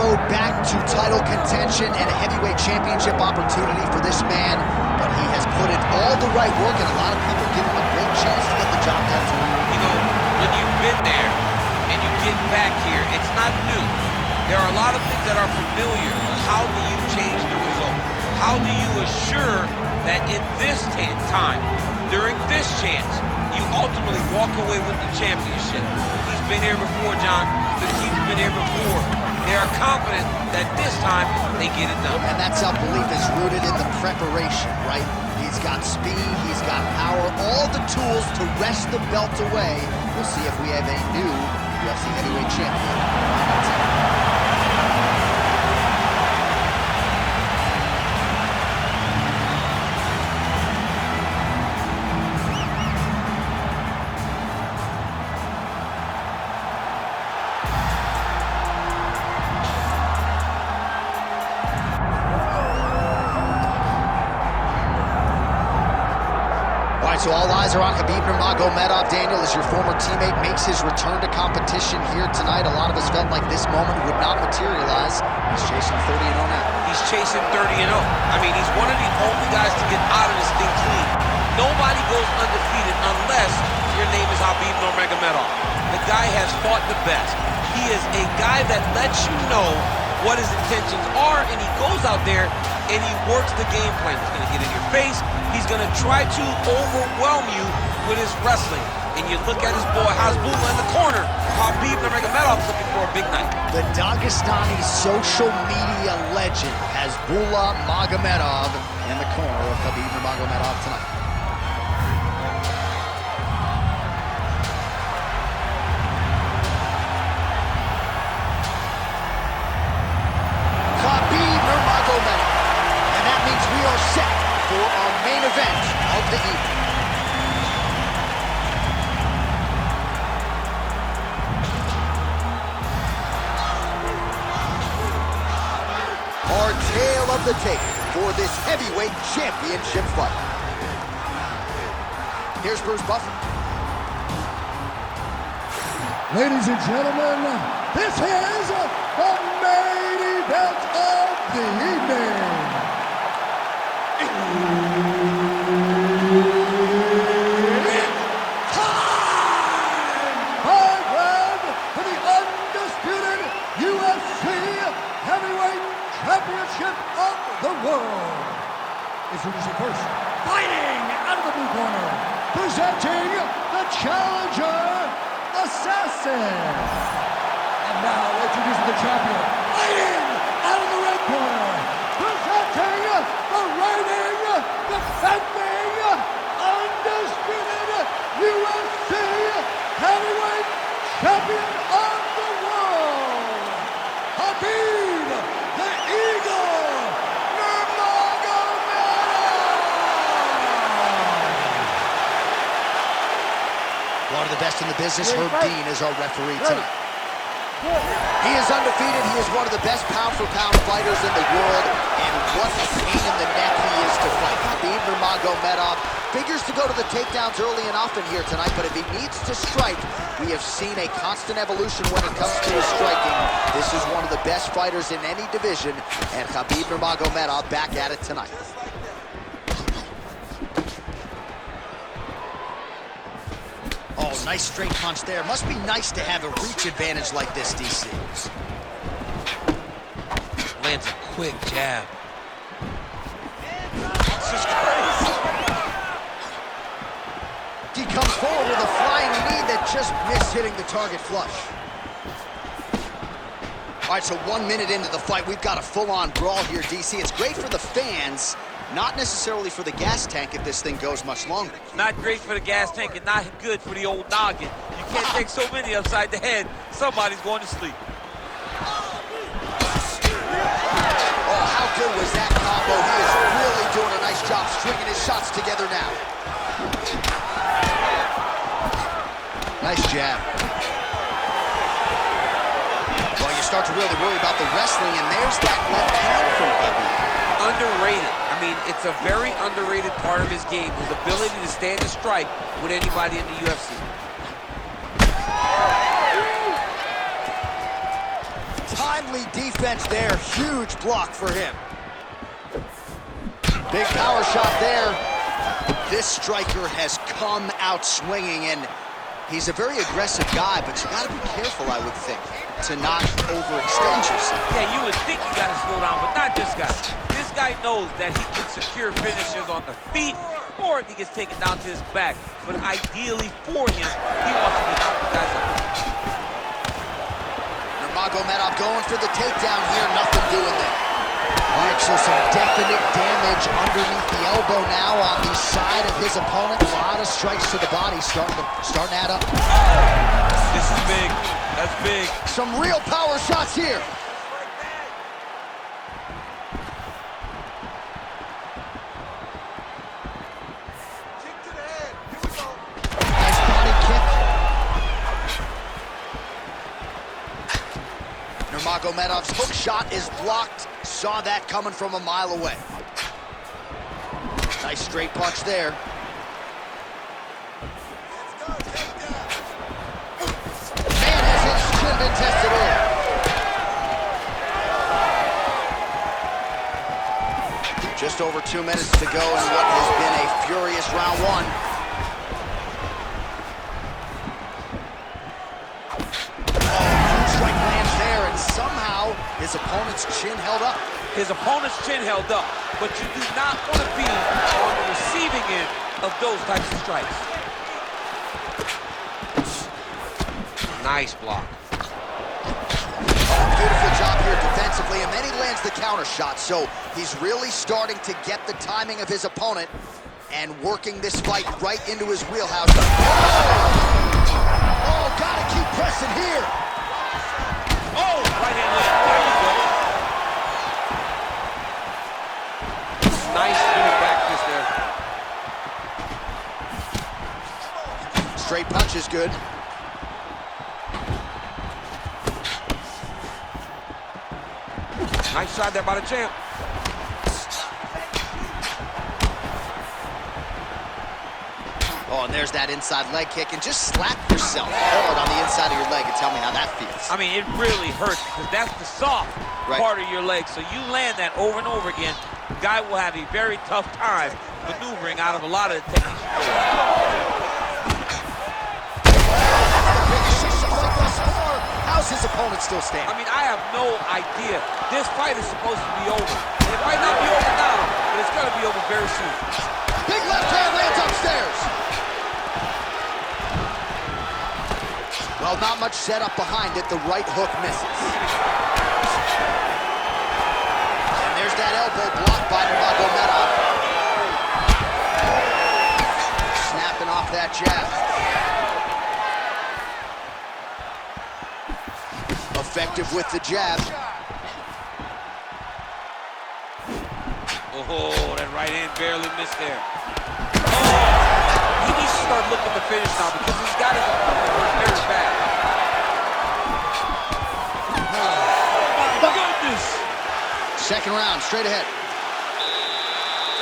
road back to title contention and a heavyweight championship opportunity for this man, but he has put in all the right work, and a lot of people give him a great chance to get the job done tonight. You know, when you've been there and you get back here, it's not new. There are a lot of things that are familiar. How do you change the result? How do you assure that in this time, during this chance, you ultimately walk away with the championship? He's been here before, John. The team's been here before. They are confident that this time they get it done. And that self-belief is rooted in the preparation, right? He's got speed, he's got power, all the tools to wrest the belt away. We'll see if we have a new UFC heavyweight champion. So all eyes are on Khabib Nurmagomedov. Daniel, as your former teammate makes his return to competition here tonight, a lot of us felt like this moment would not materialize. He's chasing 30-0 now. He's chasing 30-0. I mean, he's one of the only guys to get out of this thing clean. Nobody goes undefeated unless your name is Khabib Nurmagomedov. The guy has fought the best. He is a guy that lets you know what his intentions are, and he goes out there and he works the game plan. He's going to get in your face. He's going to try to overwhelm you with his wrestling. And you look at his boy Shahbulat in the corner. Khabib Nurmagomedov looking for a big night. The Dagestani social media legend Shahbulat Shamhalaev in the corner of Khabib Nurmagomedov tonight. Khabib Nurmagomedov. And that means we are set for our main event of the evening. Our tale of the tape for this heavyweight championship fight. Here's Bruce Buffer. Ladies and gentlemen, this is the main event of the evening. Championship of the world. Introducing first, fighting out of the blue corner, presenting the challenger, Assassin. And now introducing the champion, fighting out of the red corner, presenting the reigning, defending, undisputed UFC heavyweight champion of the world, Khabib the Eagle Nurmagomedov! One of the best in the business, Herb Dean, is our referee tonight. He is undefeated. He is one of the best pound-for-pound fighters in the world, and what a pain in the neck he is to fight. Khabib Nurmagomedov figures to go to the takedowns early and often here tonight, but if he needs to strike, we have seen a constant evolution when it comes to his striking. This is one of the best fighters in any division, and Khabib Nurmagomedov back at it tonight. Oh, nice straight punch there. Must be nice to have a reach advantage like this, DC. Lands a quick jab. This is crazy. He comes forward with a flying knee that just missed hitting the target flush. All right, so 1 minute into the fight, we've got a full-on brawl here, DC. It's great for the fans, not necessarily for the gas tank if this thing goes much longer. Not great for the gas tank and not good for the old noggin. You can't take so many upside the head. Somebody's going to sleep. Oh, how good was that combo? He is really doing a nice job stringing his shots together now. Nice jab. Well, you start to really worry about the wrestling, and there's that left hand from Khabib. Underrated. I mean, it's a very underrated part of his game, his ability to stand and strike with anybody in the UFC. Time Friendly defense there, huge block for him. Big power shot there. This striker has come out swinging, and he's a very aggressive guy, but you gotta be careful, I would think, to not overextend yourself. Yeah, you would think you gotta slow down, but not this guy. This guy knows that he can secure finishes on the feet, or if he gets taken down to his back. But ideally for him, he wants to get out the guys up. Nurmagomedov going for the takedown here, nothing doing there. All right, so some definite damage underneath the elbow now on the side of his opponent. A lot of strikes to the body starting to add up. This is big. That's big. Some real power shots here. Nice body kick. Nurmagomedov's hook shot is blocked. Saw that coming from a mile away. Nice straight punch there. Man has his chin been tested early. Just over 2 minutes to go in what has been a furious round one. Strike lands there, and somehow his opponent's chin held up. His opponent's chin held up, but you do not want to be on the receiving end of those types of strikes. Nice block. Beautiful job here defensively, and then he lands the counter shot, so he's really starting to get the timing of his opponent and working this fight right into his wheelhouse. Oh, gotta keep pressing here. Oh, right hand leg. There you go. Nice spinning back fist there. Straight punch is good. Nice shot there by the champ. Oh, and there's that inside leg kick, and just slap yourself hard on the inside of your leg and tell me how that feels. I mean, it really hurts because that's the soft part of your leg. So you land that over and over again, the guy will have a very tough time maneuvering out of a lot of the techniques. How's his opponent still standing? I mean, I have no idea. This fight is supposed to be over. And it might not be over now, but it's going to be over very soon. Big left hand lands upstairs. Well, not much set up behind it. The right hook misses. And there's that elbow blocked by Nurmagomedov. Snapping off that jab. Effective with the jab. Oh, that right hand barely missed there. Oh, he needs to start looking to finish now because he's got his opponent very bad. Oh, my goodness. Second round, straight ahead.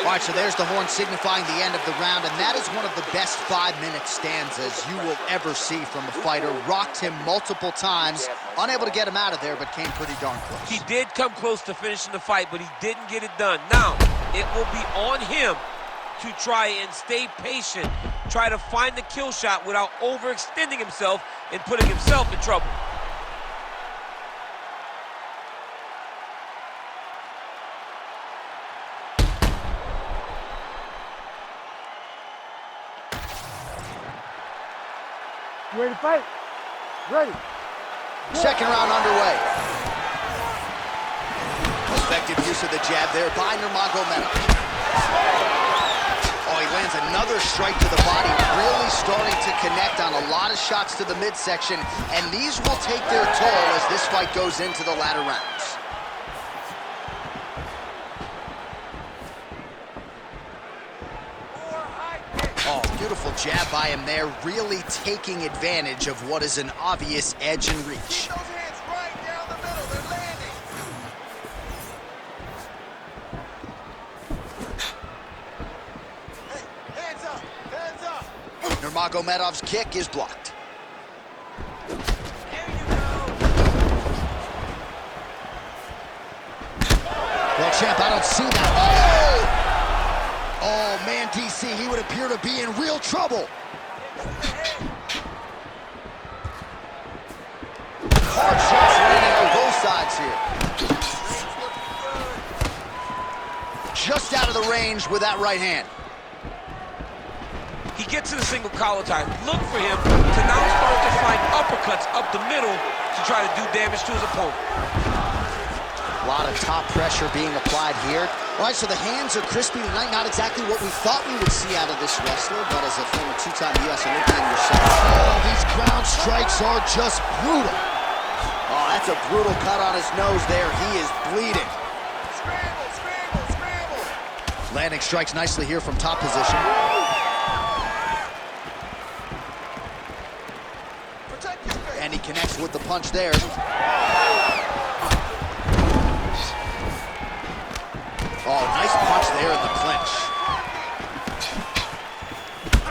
All right, so there's the horn signifying the end of the round, and that is one of the best 5-minute stanzas you will ever see from a fighter. Rocked him multiple times, unable to get him out of there, but came pretty darn close. He did come close to finishing the fight, but he didn't get it done. Now, it will be on him to try and stay patient, try to find the kill shot without overextending himself and putting himself in trouble. You ready to fight? Ready. Second round underway. Effective use of the jab there by Nurmagomedov. Oh, he lands another strike to the body, really starting to connect on a lot of shots to the midsection, and these will take their toll as this fight goes into the latter rounds. Oh, beautiful jab by him there, really taking advantage of what is an obvious edge and reach. Those hands right down the middle, they're landing. Hey, hands up, hands up. Nurmagomedov's kick is blocked. There you go. champ. I don't see that. Oh! Oh, man, DC, he would appear to be in real trouble. Hard shots landing on both sides here. Just out of the range with that right hand. He gets to the single collar tie. Look for him to now start to find uppercuts up the middle to try to do damage to his opponent. A lot of top pressure being applied here. All right, so the hands are crispy tonight. Not exactly what we thought we would see out of this wrestler, but as a former two-time U.S. Olympian yourself, oh, these ground strikes are just brutal. Oh, that's a brutal cut on his nose there. He is bleeding. Scramble, scramble, scramble. Landing strikes nicely here from top position. Protect your face. And he connects with the punch there. Oh, nice punch there in the clinch.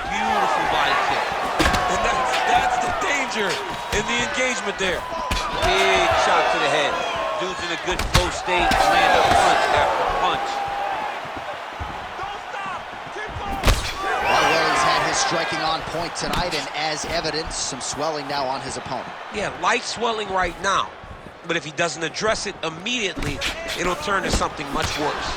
Beautiful body kick. And that's the danger in the engagement there. Big shot to the head. Dude's in a good flow state, land a punch after punch. Don't stop. Keep going. Well, he's had his striking on point tonight, and as evidence, some swelling now on his opponent. Yeah, light swelling right now. But if he doesn't address it immediately, it'll turn to something much worse.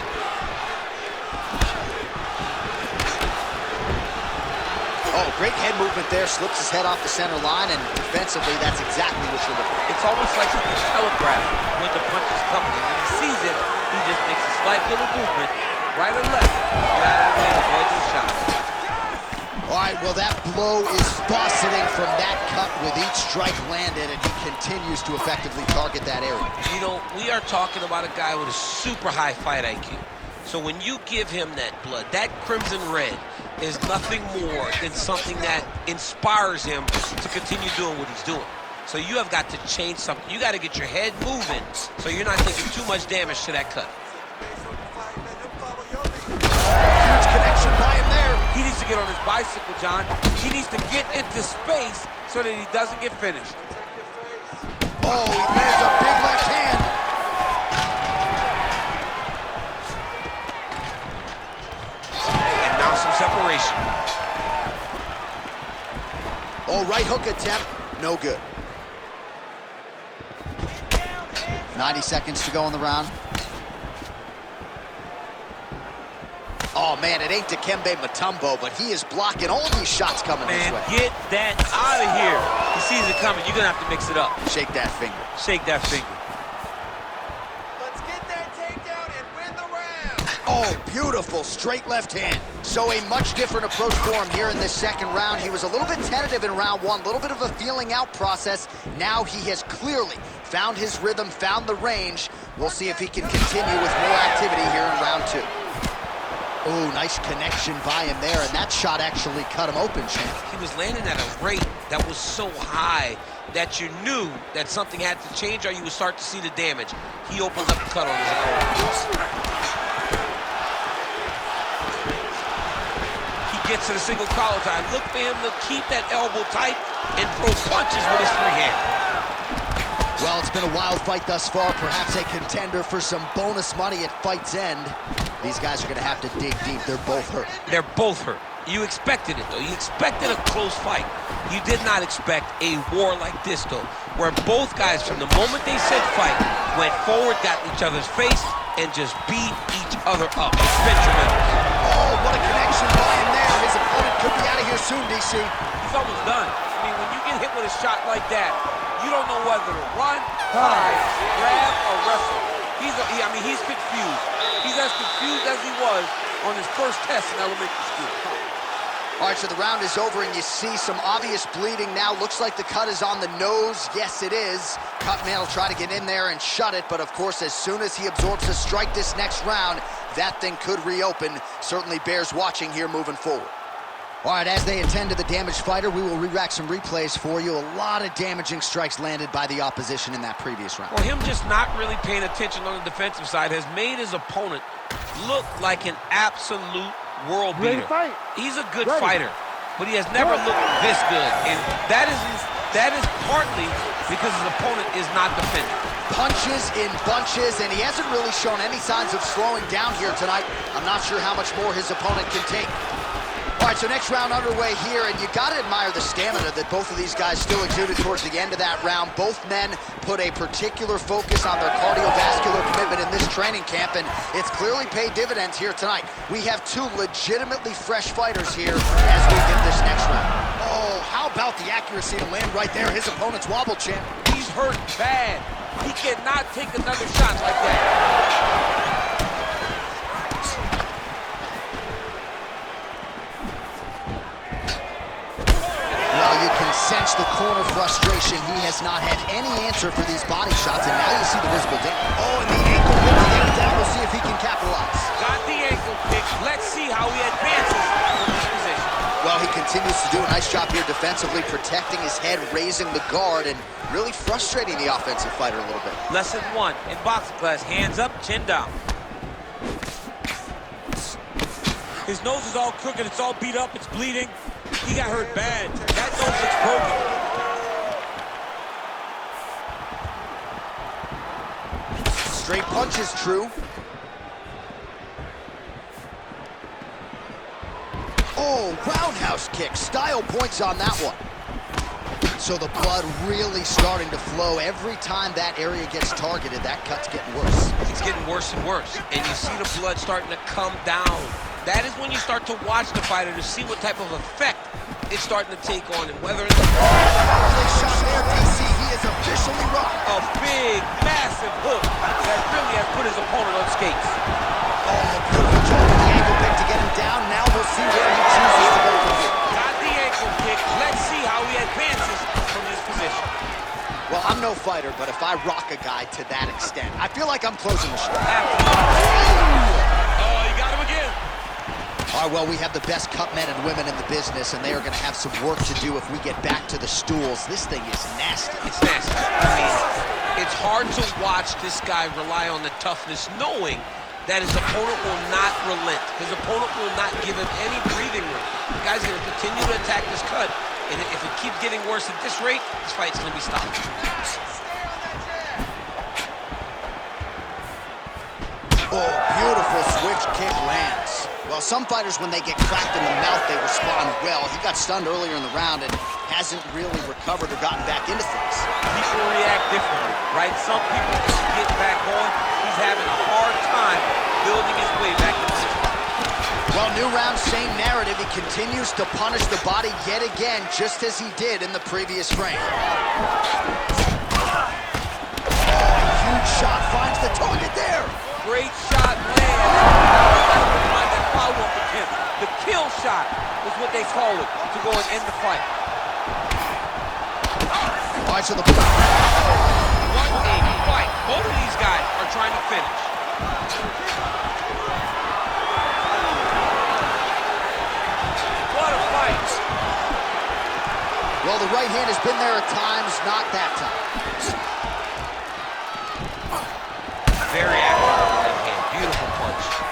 Oh, great head movement there, slips his head off the center line, and defensively, that's exactly what you're looking for. It's almost like he can telegraph when the punch is coming. And when he sees it, he just makes a slight little movement, right or left, get out of the way, avoid the shot. All right, well, that blow is buffeting from that cut with each strike landed, and he continues to effectively target that area. You know, we are talking about a guy with a super high fight IQ. So when you give him that blood, that crimson red is nothing more than something that inspires him to continue doing what he's doing. So you have got to change something. You got to get your head moving so you're not taking too much damage to that cut. Huge connection by him there. He needs to get on his bicycle, John. He needs to get into space so that he doesn't get finished. Oh, he lands a big left hand. And now some separation. Oh, right hook attempt, no good. 90 seconds to go in the round. Oh, man, it ain't Dikembe Mutombo, but he is blocking all these shots coming his way. Get that out of here. He sees it coming. You're going to have to mix it up. Shake that finger. Shake that finger. Let's get that takedown and win the round. Oh, beautiful straight left hand. So a much different approach for him here in this second round. He was a little bit tentative in round one, a little bit of a feeling out process. Now he has clearly found his rhythm, found the range. We'll see if he can continue with more activity here in round two. Oh, nice connection by him there, and that shot actually cut him open, champ. He was landing at a rate that was so high that you knew that something had to change or you would start to see the damage. He opens up the cut on his opponent. He gets to the single collar tie. Look for him to keep that elbow tight and throw punches with his free hand. Well, it's been a wild fight thus far, perhaps a contender for some bonus money at fight's end. These guys are going to have to dig deep. They're both hurt. They're both hurt. You expected it, though. You expected a close fight. You did not expect a war like this, though, where both guys, from the moment they said fight, went forward, got in each other's face, and just beat each other up. It's been tremendous. Oh, what a connection by him there. His opponent could be out of here soon, DC. He's almost done. I mean, when you get hit with a shot like that, you don't know whether to run, hide, grab, or wrestle. He's confused. He's as confused as he was on his first test in elementary school. All right, so the round is over, and you see some obvious bleeding now. Looks like the cut is on the nose. Yes, it is. Cutman will try to get in there and shut it, but of course, as soon as he absorbs a strike this next round, that thing could reopen. Certainly bears watching here moving forward. All right, as they attend to the damaged fighter, we will re-rack some replays for you. A lot of damaging strikes landed by the opposition in that previous round. Well, him just not really paying attention on the defensive side has made his opponent look like an absolute world beater. He's a good fighter, but he has never looked this good. And that that is partly because his opponent is not defending. Punches in bunches, and he hasn't really shown any signs of slowing down here tonight. I'm not sure how much more his opponent can take. All right, so next round underway here, and you gotta admire the stamina that both of these guys still exuded towards the end of that round. Both men put a particular focus on their cardiovascular commitment in this training camp, and it's clearly paid dividends here tonight. We have two legitimately fresh fighters here as we get this next round. Oh, how about the accuracy to land right there? His opponent's wobble champ. He's hurt bad. He cannot take another shot like that. You can sense the corner frustration. He has not had any answer for these body shots, and now you see the visible damage. Oh, and the ankle pick to get him down. We'll see if he can capitalize. Got the ankle pick. Let's see how he advances from this position. Well, he continues to do a nice job here defensively, protecting his head, raising the guard, and really frustrating the offensive fighter a little bit. Lesson 1 in boxing class, hands up, chin down. His nose is all crooked, it's all beat up, it's bleeding. He got hurt bad. That nose looks broken. Straight punch is true. Oh, roundhouse kick. Style points on that one. So the blood really starting to flow. Every time that area gets targeted, that cut's getting worse. It's getting worse and worse. And you see the blood starting to come down. That is when you start to watch the fighter to see what type of effect it's starting to take on him. Whether it's shot there, DC, he is officially rocked. A big, massive hook that really has put his opponent on skates. Oh, beautiful job with the ankle pick to get him down. Now we'll see where he chooses to go from here. Got the ankle pick. Let's see how he advances from this position. Well, I'm no fighter, but if I rock a guy to that extent, I feel like I'm closing the show. Oh, you got him again. All right, well, we have the best cut men and women in the business, and they are going to have some work to do if we get back to the stools. This thing is nasty. It's nasty. I mean, it's hard to watch this guy rely on the toughness, knowing that his opponent will not relent. His opponent will not give him any breathing room. The guy's going to continue to attack this cut, and if it keeps getting worse at this rate, this fight's going to be stopped. Oh, beautiful switch kick lands. Well, some fighters, when they get cracked in the mouth, they respond well. He got stunned earlier in the round and hasn't really recovered or gotten back into things. People react differently, right? Some people just get back on. He's having a hard time building his way back into this fight. Well, new round, same narrative. He continues to punish the body yet again, just as he did in the previous frame. Oh, huge shot finds the target there. Great shot lands. Follow-up attempt. The kill shot is what they call it to go and end the fight. All right, so the... What a fight. Both of these guys are trying to finish. What a fight. Well, the right hand has been there at times, not that time. Very accurate right hand. Beautiful punch.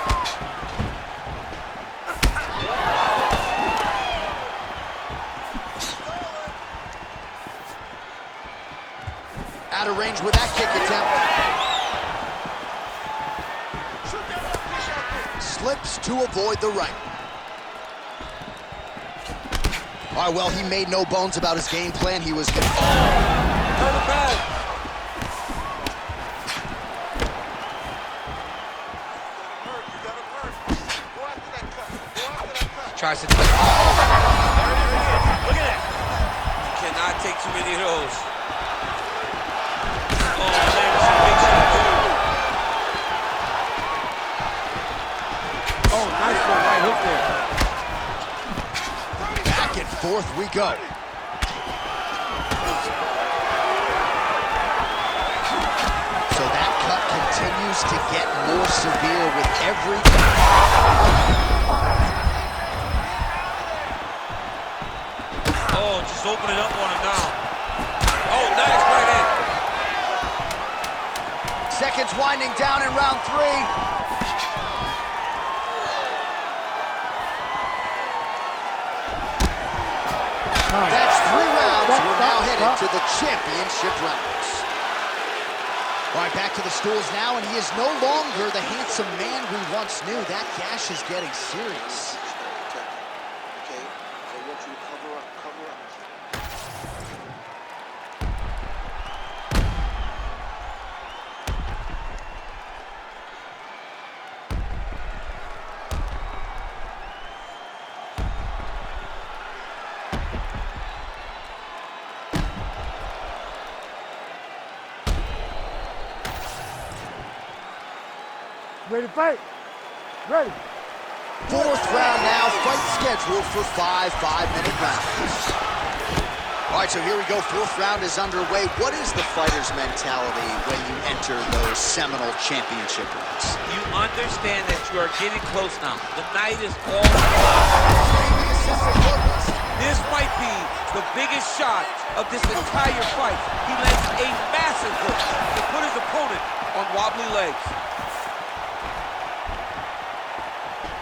Out of range with that kick attempt. Slips to avoid the right. All right, well, he made no bones about his game plan. He was gonna... Hurt him bad. Tries to... Look at that. You cannot take too many of those. Oh, nice one, right hook there. Back and forth we go. So that cut continues to get more severe with every... Oh, just open it up on him now. Oh, nice right hand. Seconds winding down in round 3. That's 3 rounds. rounds. We're now headed to the championship rounds. All right, back to the stools now, and he is no longer the handsome man we once knew. That gash is getting serious. Okay, so I want you to cover up, cover up. Ready to fight? Ready. Fourth round now, fight scheduled for 5 5-minute rounds. All right, so here we go. Fourth round is underway. What is the fighter's mentality when you enter those seminal championship rounds? You understand that you are getting close now. The night is all. This might be the biggest shot of this entire fight. He lands a massive hook to put his opponent on wobbly legs.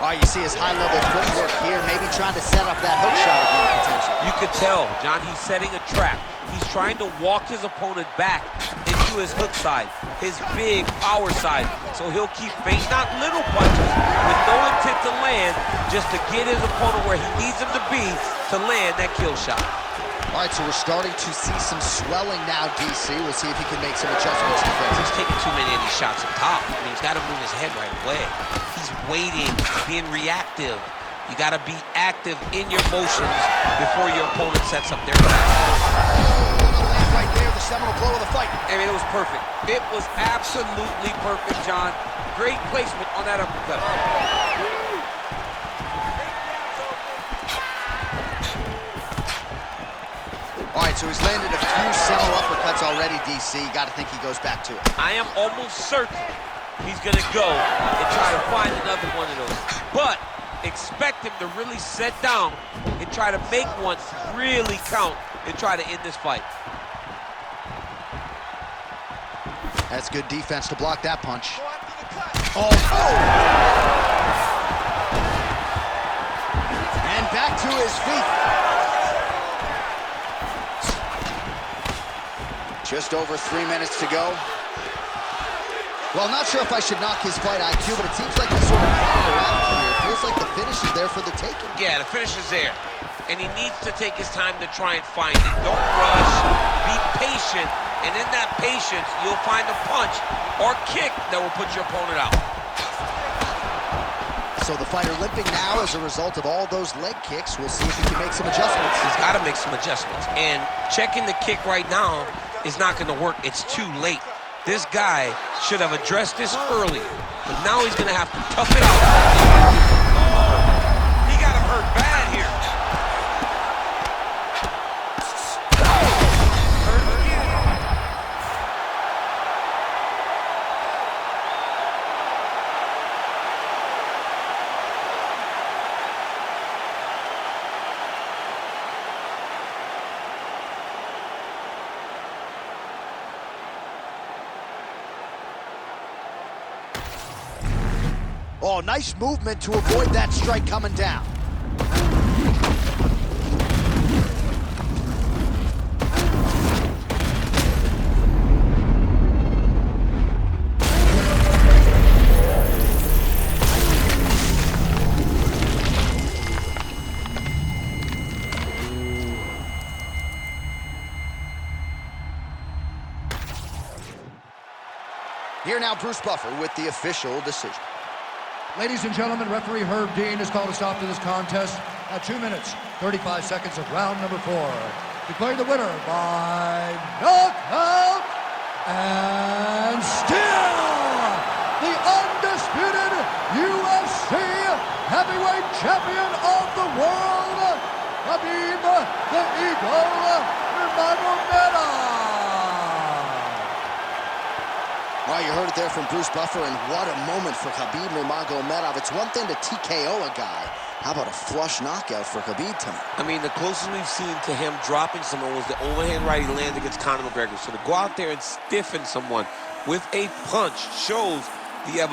All right, you see his high-level footwork here, maybe trying to set up that hook shot again, potentially. You could tell, John, he's setting a trap. He's trying to walk his opponent back into his hook side, his big power side. So he'll keep feinting out little punches with no intent to land, just to get his opponent where he needs him to be to land that kill shot. All right, so we're starting to see some swelling now, DC. We'll see if he can make some adjustments defensively. He's taking too many of these shots up top. I mean, he's got to move his head right away. He's waiting, being reactive. You got to be active in your motions before your opponent sets up their back. Right there, the seminal blow of the fight. I mean, it was perfect. It was absolutely perfect, John. Great placement on that uppercut. All right, so he's landed a few seminal uppercuts already, DC. Got to think he goes back to it. I am almost certain he's going to go and try to find another one of those. But expect him to really set down and try to make one really count and try to end this fight. That's good defense to block that punch. Oh! And back to his feet. Just over 3 minutes to go. Well, not sure if I should knock his fight IQ, but it seems like he's sort of playing around here. It feels like the finish is there for the taking. Yeah, the finish is there. And he needs to take his time to try and find it. Don't rush. Be patient. And in that patience, you'll find a punch or kick that will put your opponent out. So the fighter limping now as a result of all those leg kicks. We'll see if he can make some adjustments. He's got to make some adjustments. And checking the kick right now is not going to work. It's too late. This guy should have addressed this earlier. But now he's going to have to tough it out. He got him hurt bad here. Oh, nice movement to avoid that strike coming down. Here now, Bruce Buffer with the official decision. Ladies and gentlemen, referee Herb Dean has called a stop to this contest at 2 minutes, 35 seconds of round number 4. Declaring the winner by knockout and still the undisputed UFC heavyweight champion of the world, Khabib the Eagle Nurmagomedov. Well, you heard it there from Bruce Buffer, and what a moment for Khabib Nurmagomedov. It's one thing to TKO a guy. How about a flush knockout for Khabib tonight? I mean, the closest we've seen to him dropping someone was the overhand right he landed against Conor McGregor. So to go out there and stiffen someone with a punch shows the evolution.